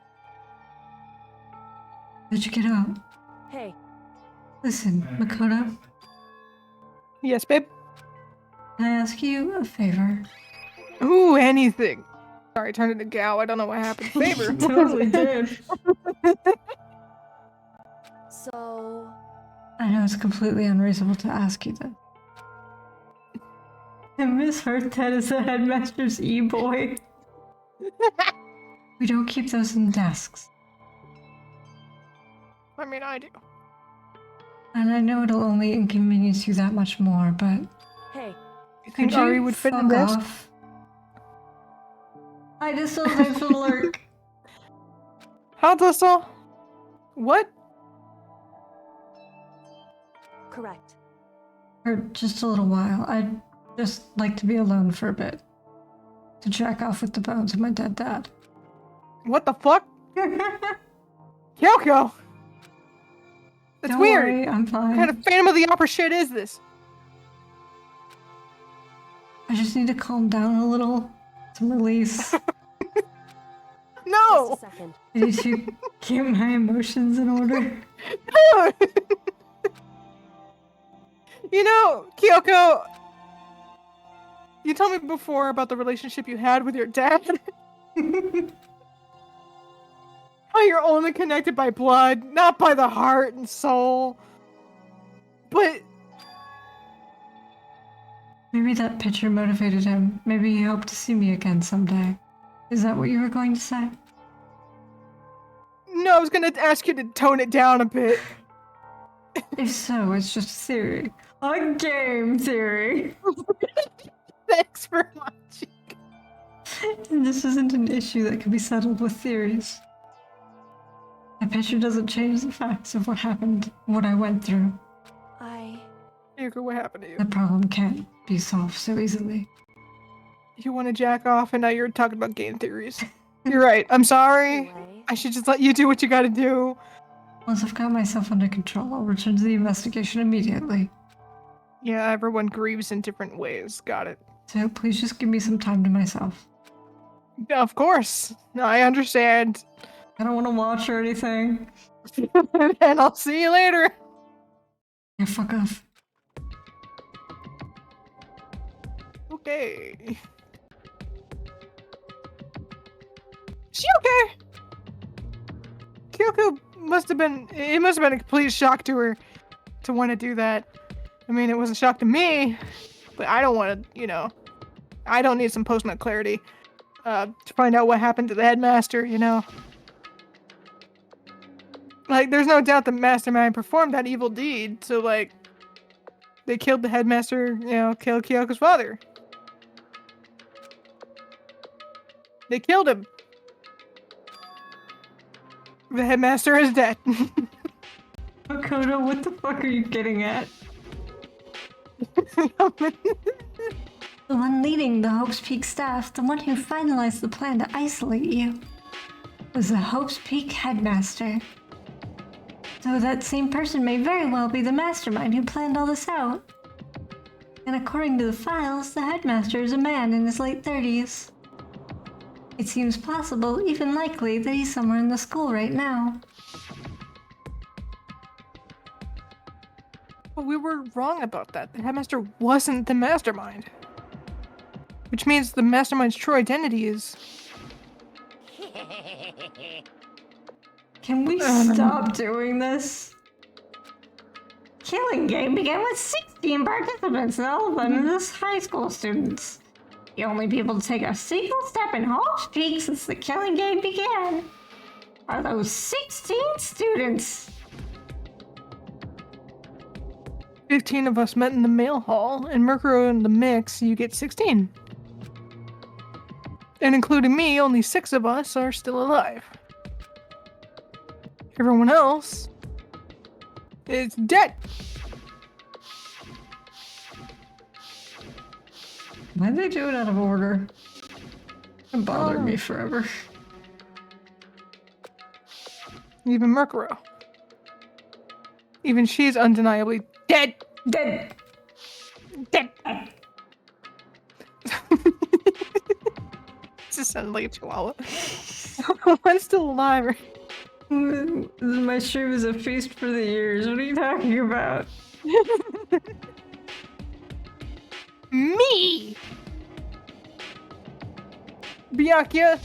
How'd you get out? Hey, Listen, Makoto, Yes, babe. can I ask you a favor? Ooh, anything. Sorry, I turned into Gal. I don't know what happened. Favor. Totally did. so... I know it's completely unreasonable to ask you this. I misheard that as the headmaster's e-boy. We don't keep those in desks. I mean, I do. And I know it'll only inconvenience you that much more, but You Hey, think could you Ari would fit in fuck this? off? I just saw that for lurk. How does so? What? correct. For just a little while. I'd just like to be alone for a bit. To jack off with the bones of my dead dad. What the fuck? Kyoko! That's Don't weird. worry, I'm fine. What kind of Phantom of the Opera shit is this? I just need to calm down a little. To release. No! Just a second. I need to get my emotions in order. You know, Kyoko, you told me before about the relationship you had with your dad. How you're only connected by blood, not by the heart and soul. But Maybe that picture motivated him. Maybe he hoped to see me again someday. Is that what you were going to say? no, I was gonna ask you to tone it down a bit. If so, it's just a theory. A game theory. Thanks for watching. And this isn't an issue that can be settled with theories. A picture doesn't change the facts of what happened, what I went through. Kyoko, what happened to you? The problem can't be solved so easily. You want to jack off and now you're talking about game theories. You're right. I'm sorry. Anyway, I should just let you do what you gotta do. Once I've got myself under control, I'll return to the investigation immediately. Yeah, everyone grieves in different ways. Got it. So please just give me some time to myself. Yeah, of course. No, I understand. I don't want to watch or anything. And I'll see you later. Yeah, fuck off. Okay. She okay? Kyoko must have been. It must have been a complete shock to her to want to do that. I mean, it was a shock to me, but I don't want to. You know, I don't need some post-nut clarity to find out what happened to the headmaster. You know, like there's no doubt the mastermind performed that evil deed. So like, they killed the headmaster. You know, killed Kyoko's father. They killed him. The headmaster is dead. Makoto, what the fuck are you getting at? The one leading the Hope's Peak staff, the one who finalized the plan to isolate you, was the Hope's Peak headmaster. So that same person may very well be the mastermind who planned all this out. And according to the files, the headmaster is a man in his late 30s. It seems possible, even likely, that he's somewhere in the school right now. But we were wrong about that. The headmaster wasn't the mastermind. Which means the mastermind's true identity is... Can we stop doing this? killing game began with 16 participants, and all of them are just high school students. The only people to take a single step in Hall's Peak since the killing game began are those 16 students. 15 of us met in the mail hall, and Mercury in the mix, you get 16. And including me, only 6 of us are still alive. Everyone else is dead. Why'd they do it out of order? It bothered me forever. Even Mercury. Even she's undeniably dead. Dead. Dead. This sounded like a chihuahua. I'm still alive. My stream is a feast for the ears. What are you talking about? Me! Byakuya.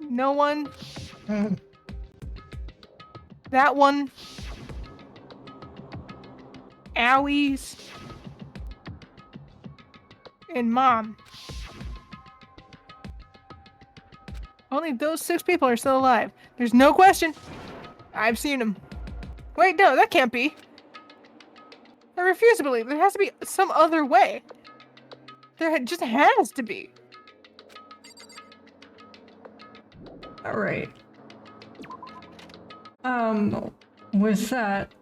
No one. That one. Owies. And Mom. Only those 6 people are still alive. There's no question. I've seen them. Wait, no, that can't be. I refuse to believe. There has to be some other way. There just has to be. Alright. With that,